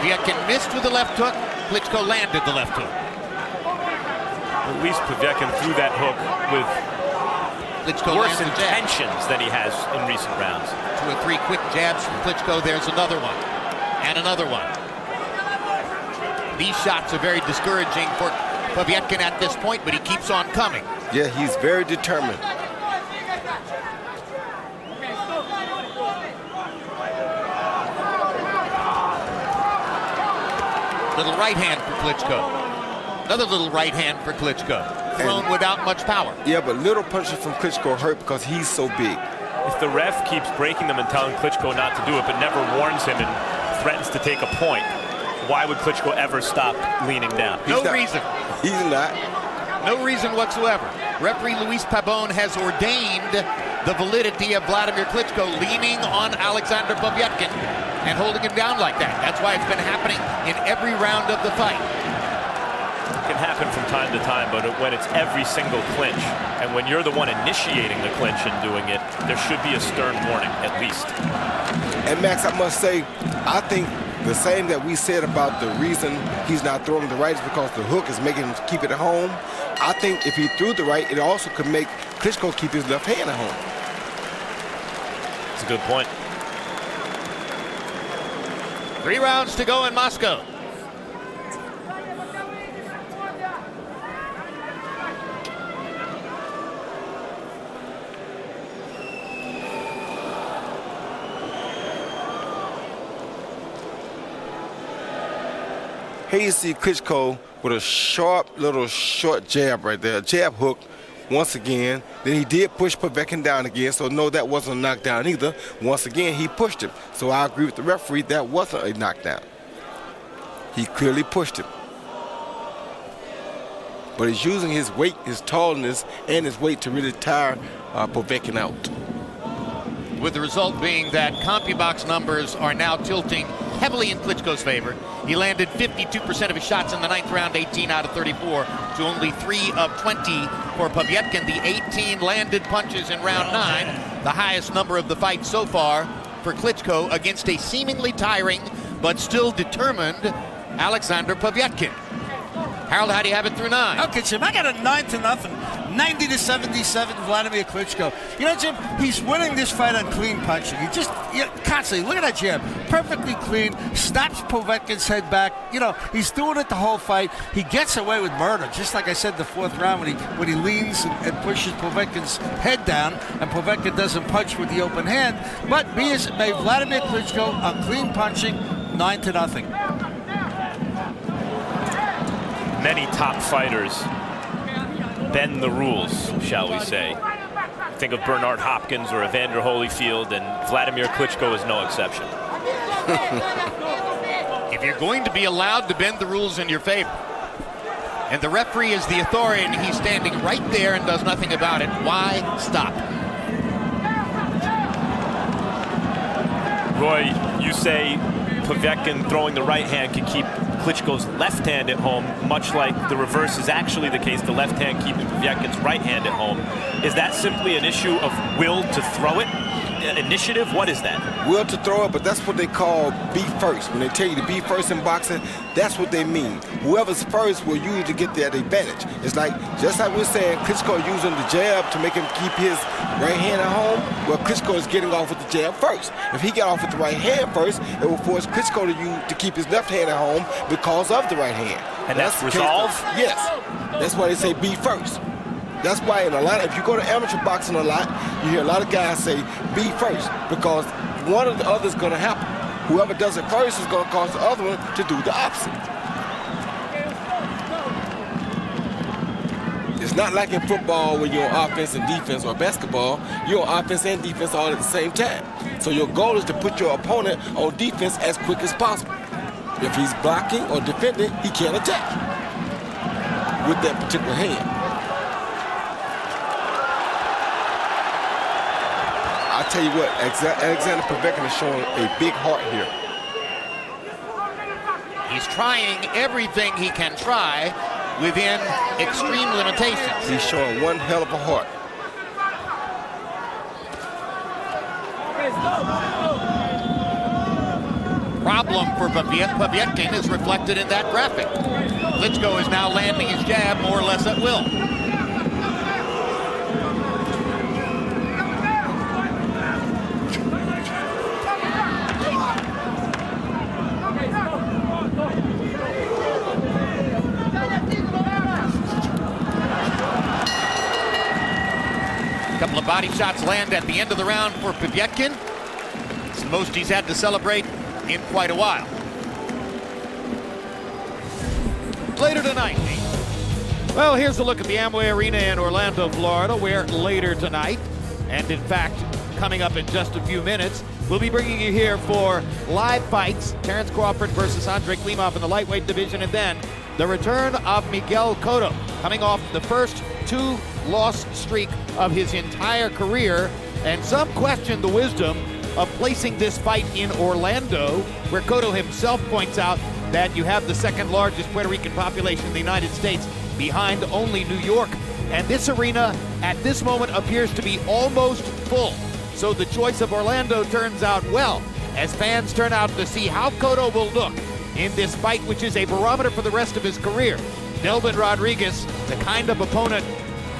Povetkin missed with the left hook. Klitschko landed the left hook. At least Povetkin threw that hook with Klitschko worse intentions than he has in recent rounds. 2 or 3 quick jabs from Klitschko. There's another one. And another one. These shots are very discouraging for Povetkin at this point, but he keeps on coming. Yeah, he's very determined. Little right hand for Klitschko. Another little right hand for Klitschko. Thrown without much power. Yeah, but little punches from Klitschko hurt because he's so big. If the ref keeps breaking them and telling Klitschko not to do it, but never warns him and threatens to take a point, why would Klitschko ever stop leaning down? No reason. He's not. No reason whatsoever. Referee Luis Pabon has ordained the validity of Vladimir Klitschko leaning on Alexandr Povetkin and holding him down like that. That's why it's been happening in every round of the fight. It can happen from time to time, but when it's every single clinch, and when you're the one initiating the clinch and doing it, there should be a stern warning, at least. And Max, I must say, I think the same that we said about the reason he's not throwing the right is because the hook is making him keep it at home. I think if he threw the right, it also could make Klitschko keep his left hand at home. That's a good point. 3 rounds to go in Moscow. Here you see Klitschko with a sharp little short jab right there, a jab hook once again. Then he did push Povetkin down again, so no, that wasn't a knockdown either. Once again, he pushed him. So I agree with the referee, that wasn't a knockdown. He clearly pushed him. But he's using his weight, his tallness, and his weight to really tire Povetkin out. With the result being that CompuBox numbers are now tilting heavily in Klitschko's favor. He landed 52% of his shots in the 9th round, 18 out of 34, to only 3 of 20 for Povetkin. The 18 landed punches in round 9, the highest number of the fight so far for Klitschko against a seemingly tiring but still determined Alexandr Povetkin. Harold, how do you have it through 9? Okay, Jim, I got a 9-0, 90-77, Vladimir Klitschko. You know, Jim, he's winning this fight on clean punching. He just constantly, look at that jab, perfectly clean, snaps Povetkin's head back. You know, he's doing it the whole fight. He gets away with murder, just like I said in the 4th round when he leans and pushes Povetkin's head down, and Povetkin doesn't punch with the open hand. But be as it may, Vladimir Klitschko on clean punching, 9-0. Many top fighters bend the rules, shall we say. Think of Bernard Hopkins or Evander Holyfield, and Vladimir Klitschko is no exception. If you're going to be allowed to bend the rules in your favor, and the referee is the authority and he's standing right there and does nothing about it, why stop? Roy, you say Povetkin throwing the right hand can keep Klitschko's left hand at home, much like the reverse is actually the case, the left hand keeping Povetkin's right hand at home. Is that simply an issue of will to throw it? Initiative? What is that? Will to throw it, but that's what they call be first. When they tell you to be first in boxing, that's what they mean. Whoever's first will usually get that advantage. It's like, just like we're saying, Klitschko using the jab to make him keep his right hand at home, well, Klitschko is getting off with the jab first. If he got off with the right hand first, it will force Klitschko to keep his left hand at home because of the right hand. And that's resolve? Yes. That's why they say be first. That's why in a lot of, if you go to amateur boxing a lot, you hear a lot of guys say be first, because one or the other is going to happen. Whoever does it first is going to cause the other one to do the opposite. It's not like in football where you're on offense and defense, or basketball, you're on offense and defense all at the same time. So your goal is to put your opponent on defense as quick as possible. If he's blocking or defending, he can't attack with that particular hand. I tell you what, Alexandr Povetkin is showing a big heart here. He's trying everything he can try within extreme limitations. He's showing one hell of a heart. Problem for Povetkin is reflected in that graphic. Klitschko is now landing his jab more or less at will. Couple of body shots land at the end of the round for Povetkin. It's the most he's had to celebrate in quite a while. later tonight. Well, here's a look at the Amway Arena in Orlando, Florida, where later tonight, and in fact, coming up in just a few minutes, we'll be bringing you here for live fights. Terrence Crawford versus Andrei Klimov in the lightweight division, and then the return of Miguel Cotto, coming off the first 2-loss streak of his entire career. And some question the wisdom of placing this fight in Orlando, where Cotto himself points out that you have the second largest Puerto Rican population in the United States, behind only New York. And this arena at this moment appears to be almost full. So the choice of Orlando turns out well, as fans turn out to see how Cotto will look in this fight, which is a barometer for the rest of his career. Delvin Rodriguez, the kind of opponent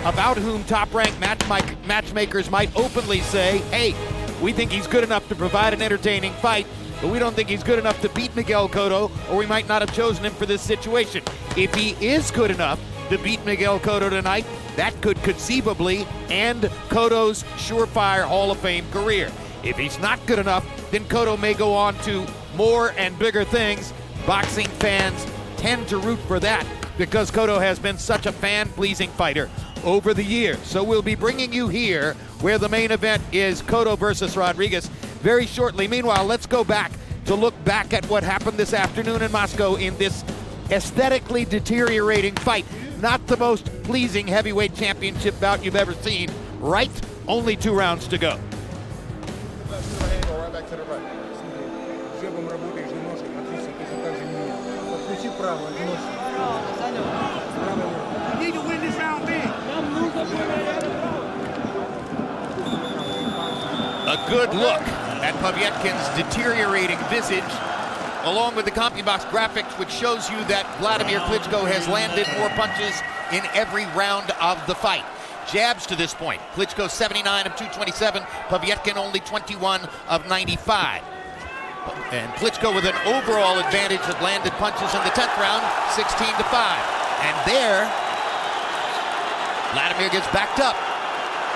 about whom top-ranked matchmakers might openly say, hey, we think he's good enough to provide an entertaining fight, but we don't think he's good enough to beat Miguel Cotto, or we might not have chosen him for this situation. If he is good enough to beat Miguel Cotto tonight, that could conceivably end Cotto's surefire Hall of Fame career. If he's not good enough, then Cotto may go on to more and bigger things. Boxing fans tend to root for that because Cotto has been such a fan-pleasing fighter over the years. So we'll be bringing you here where the main event is Cotto versus Rodriguez very shortly. Meanwhile, let's go back to look back at what happened this afternoon in Moscow in this aesthetically deteriorating fight. Not the most pleasing heavyweight championship bout you've ever seen, right? Only 2 rounds to go. A good look at Povetkin's deteriorating visage, along with the CompuBox graphics, which shows you that Wladimir Klitschko has landed more punches in every round of the fight. Jabs to this point. Klitschko 79 of 227, Povetkin only 21 of 95. And Klitschko with an overall advantage of landed punches in the 10th round, 16-5. And there, Wladimir gets backed up.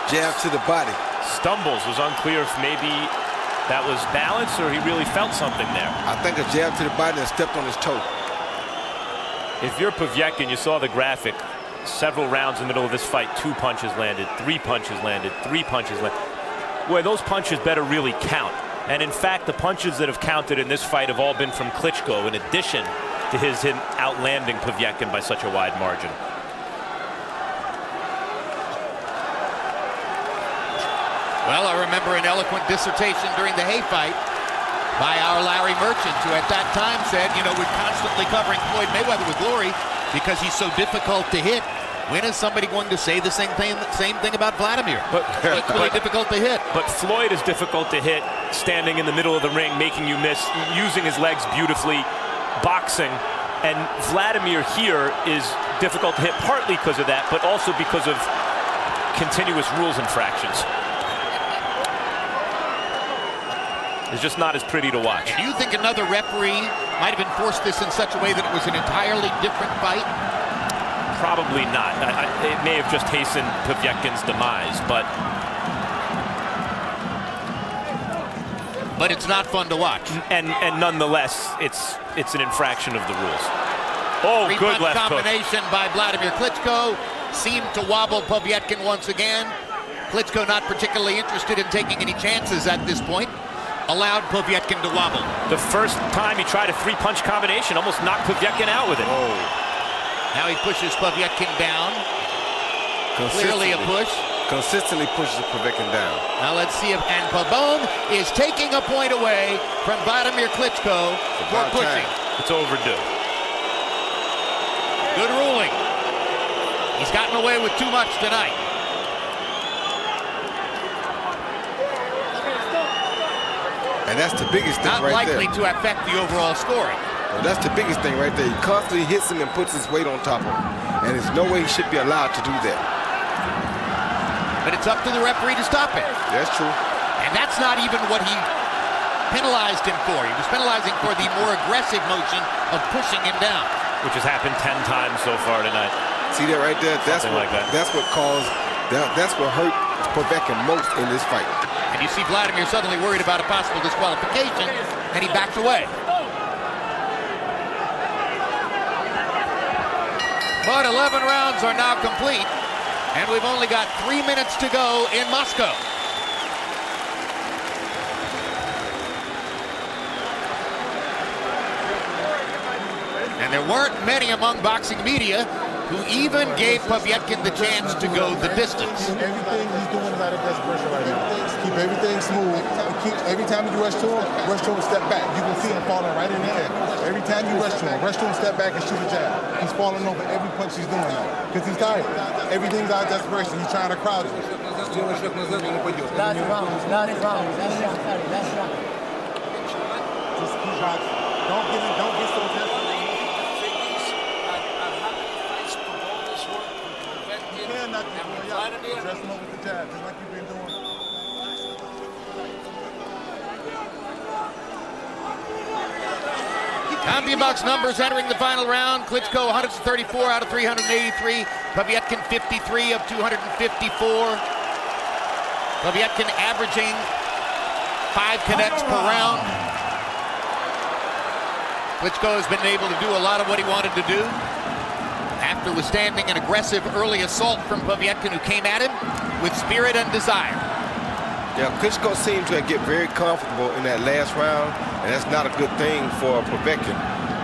Jab to the body. Stumbles. Was unclear if maybe that was balance or he really felt something there. I think a jab to the body and stepped on his toe. If you're Povetkin, you saw the graphic. Several rounds in the middle of this fight, 2 punches landed, 3 punches landed, 3 punches landed. Boy, those punches better really count. And in fact, the punches that have counted in this fight have all been from Klitschko, in addition to him outlanding Povetkin by such a wide margin. Well, I remember an eloquent dissertation during the Hay fight by our Larry Merchant, who at that time said, you know, we're constantly covering Floyd Mayweather with glory because he's so difficult to hit. When is somebody going to say the same thing about Wladimir? But equally difficult to hit. But Floyd is difficult to hit, standing in the middle of the ring, making you miss, using his legs beautifully, boxing. And Wladimir here is difficult to hit partly because of that, but also because of continuous rules infractions. It's just not as pretty to watch. Do you think another referee might have enforced this in such a way that it was an entirely different fight? Probably not. It may have just hastened Povetkin's demise, but it's not fun to watch. And nonetheless, it's an infraction of the rules. Oh, good left hook. Combination by Wladimir Klitschko seemed to wobble Povetkin once again. Klitschko not particularly interested in taking any chances at this point. Allowed Povetkin to wobble. The first time he tried a 3-punch combination, almost knocked Povetkin out with it. Oh. Now he pushes Povetkin down. Clearly a push. Consistently pushes Povetkin down. Now let's see if, and Pabon is taking a point away from Wladimir Klitschko for pushing. It's overdue. Good ruling. He's gotten away with too much tonight. And that's the biggest thing right there. Not likely to affect the overall scoring. Well, that's the biggest thing right there. He constantly hits him and puts his weight on top of him. And there's no way he should be allowed to do that. But it's up to the referee to stop it. That's true. And that's not even what he penalized him for. He was penalizing for the more aggressive motion of pushing him down. Which has happened 10 times so far tonight. See that right there? That's what hurt Povetkin most in this fight. And you see Wladimir suddenly worried about a possible disqualification, and he backed away. But 11 rounds are now complete, and we've only got 3 minutes to go in Moscow. And there weren't many among boxing media who even gave Povetkin the chance to go the distance. Everything he's doing is out of desperation right now. Keep everything smooth. Every time you rush to him, step back. You can see him falling right in the air. Every time you rush to him, step back and shoot a jab. He's falling over every punch he's doing now because he's tired. Everything's out of desperation. He's trying to crowd you. Last round. Just keep boxing. Don't get so desperate. Dress him up with the jab, just like you've been doing. CompuBox numbers entering the final round. Klitschko 134 out of 383. Povetkin 53 of 254. Povetkin averaging 5 connects per round. Klitschko has been able to do a lot of what he wanted to do after withstanding an aggressive early assault from Povetkin, who came at him with spirit and desire. Yeah, Klitschko seemed to get very comfortable in that last round, and that's not a good thing for Povetkin.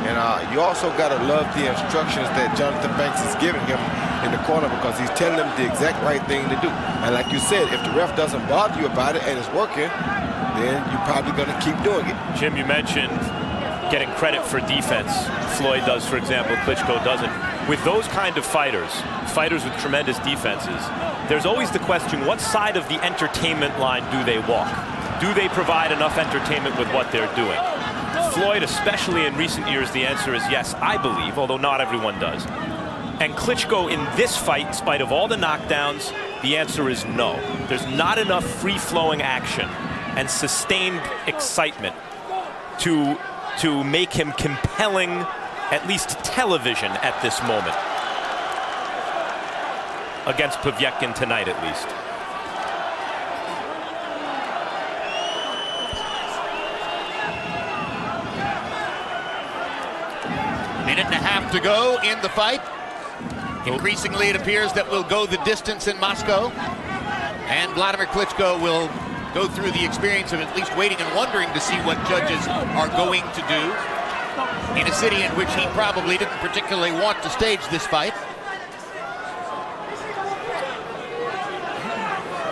And you also got to love the instructions that Jonathan Banks is giving him in the corner, because he's telling him the exact right thing to do. And like you said, if the ref doesn't bother you about it and it's working, then you're probably going to keep doing it. Jim, you mentioned getting credit for defense. Floyd does, for example, Klitschko doesn't. With those kind of fighters with tremendous defenses, there's always the question, what side of the entertainment line do they walk? Do they provide enough entertainment with what they're doing? Floyd, especially in recent years, the answer is yes, I believe, although not everyone does. And Klitschko in this fight, in spite of all the knockdowns, the answer is no. There's not enough free-flowing action and sustained excitement to make him compelling, at least television at this moment. Against Povetkin tonight, at least. Minute and a half to go in the fight. Increasingly, it appears that we'll go the distance in Moscow. And Wladimir Klitschko will go through the experience of at least waiting and wondering to see what judges are going to do in a city in which he probably didn't particularly want to stage this fight.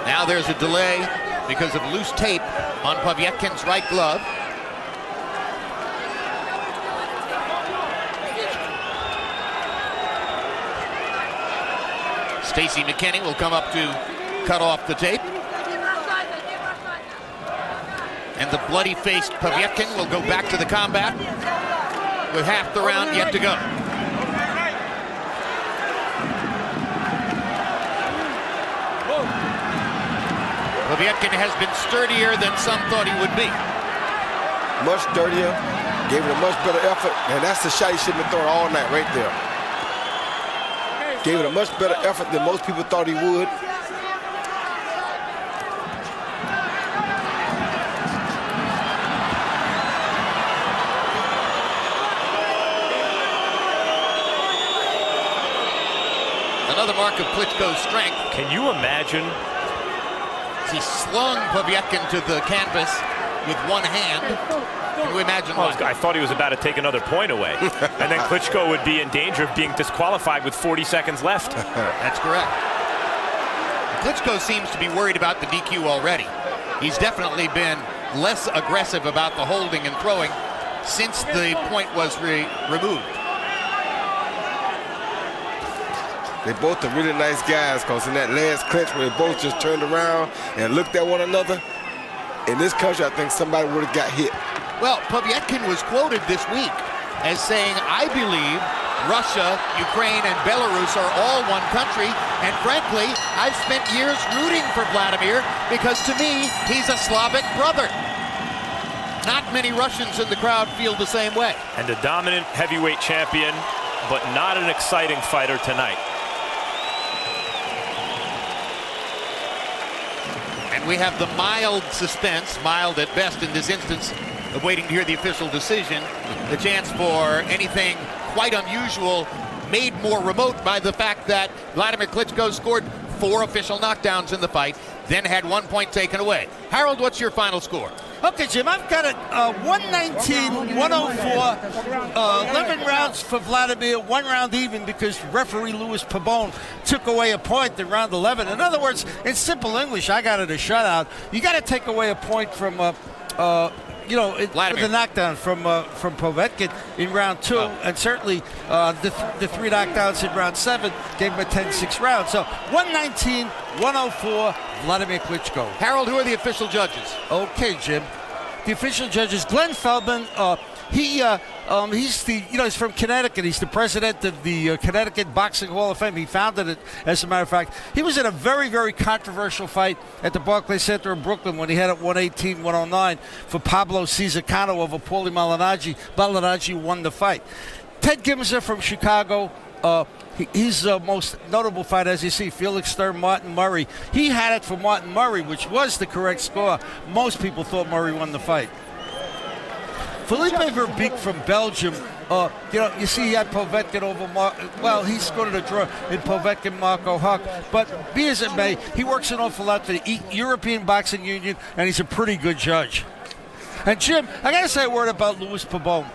Now there's a delay because of loose tape on Povetkin's right glove. Stacey McKinney will come up to cut off the tape. And the bloody-faced Povetkin will go back to the combat with half the round yet to go. Povetkin has been sturdier than some thought he would be. Much sturdier, gave it a much better effort, and that's the shot he should have been throwing all night right there. Gave it a much better effort than most people thought he would. Another mark of Klitschko's strength. Can you imagine? He slung Povetkin to the canvas with one hand. Can you imagine what? I thought he was about to take another point away. And then Klitschko would be in danger of being disqualified with 40 seconds left. That's correct. Klitschko seems to be worried about the DQ already. He's definitely been less aggressive about the holding and throwing since the point was removed. They both are really nice guys, because in that last clinch where they both just turned around and looked at one another, in this country, I think somebody would have got hit. Well, Povetkin was quoted this week as saying, I believe Russia, Ukraine, and Belarus are all one country, and frankly, I've spent years rooting for Wladimir because to me, he's a Slavic brother. Not many Russians in the crowd feel the same way. And a dominant heavyweight champion, but not an exciting fighter tonight. And we have the mild suspense, mild at best in this instance, of waiting to hear the official decision, the chance for anything quite unusual made more remote by the fact that Wladimir Klitschko scored 4 official knockdowns in the fight, then had 1 point taken away. Harold, what's your final score? Okay, Jim, I've got it 119, 104, 11 rounds for Wladimir, 1 round even because referee Louis Pabon took away a point in round 11. In other words, in simple English, I got it a shutout. You got to take away a point from, for the knockdown from Povetkin in round 2, and certainly the 3 knockdowns in round 7 gave him a 10-6 round. So 119, 104, Wladimir Klitschko. Harold, who are the official judges? Okay, Jim. The official judges, Glenn Feldman. He's from Connecticut. He's the president of the Connecticut Boxing Hall of Fame. He founded it, as a matter of fact. He was in a very, very controversial fight at the Barclays Center in Brooklyn when he had it 118-109 for Pablo Cizzacano over Paulie Malignaggi. Malignaggi won the fight. Ted Gimser from Chicago. His most notable fight, as you see, Felix Sturm, Martin Murray. He had it for Martin Murray, which was the correct score. Most people thought Murray won the fight. Philippe Verbeek from Belgium. You see, he had Povetkin over he scored a draw in Povetkin, Marco Huck. But be as it may, he works an awful lot for the European Boxing Union, and he's a pretty good judge. And Jim, I got to say a word about Louis Pabon.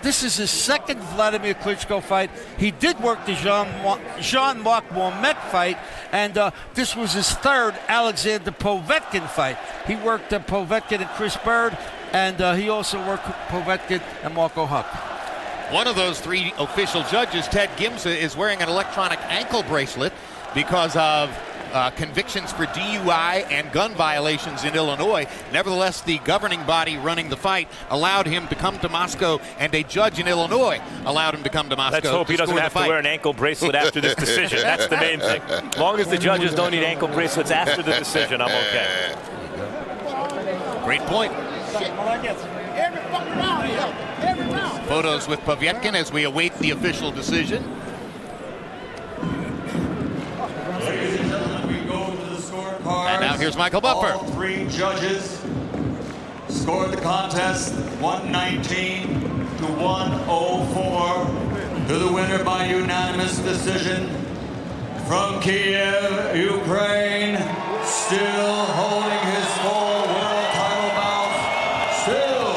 This is his second Wladimir Klitschko fight. He did work the Jean-Marc Mormet fight, and this was his third Alexander Povetkin fight. He worked Povetkin and Chris Bird, and he also worked Povetkin and Marco Huck. One of those 3 official judges, Ted Gimsa, is wearing an electronic ankle bracelet because of convictions for DUI and gun violations in Illinois. Nevertheless, the governing body running the fight allowed him to come to Moscow, and a judge in Illinois allowed him to come to Moscow. Let's hope he doesn't have to wear an ankle bracelet after this decision. That's the main thing. As long as the judges don't need ankle bracelets after the decision, I'm okay. Great point. Photos with Povetkin as we await the official decision. And now here's Michael Buffer. All 3 judges scored the contest 119 to 104 to the winner by unanimous decision from Kiev, Ukraine, still holding his full world title bout, still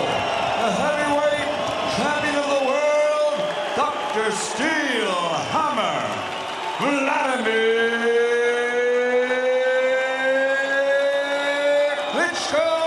the heavyweight champion of the world, Dr. Steel Hammer, Wladimir Klitschko.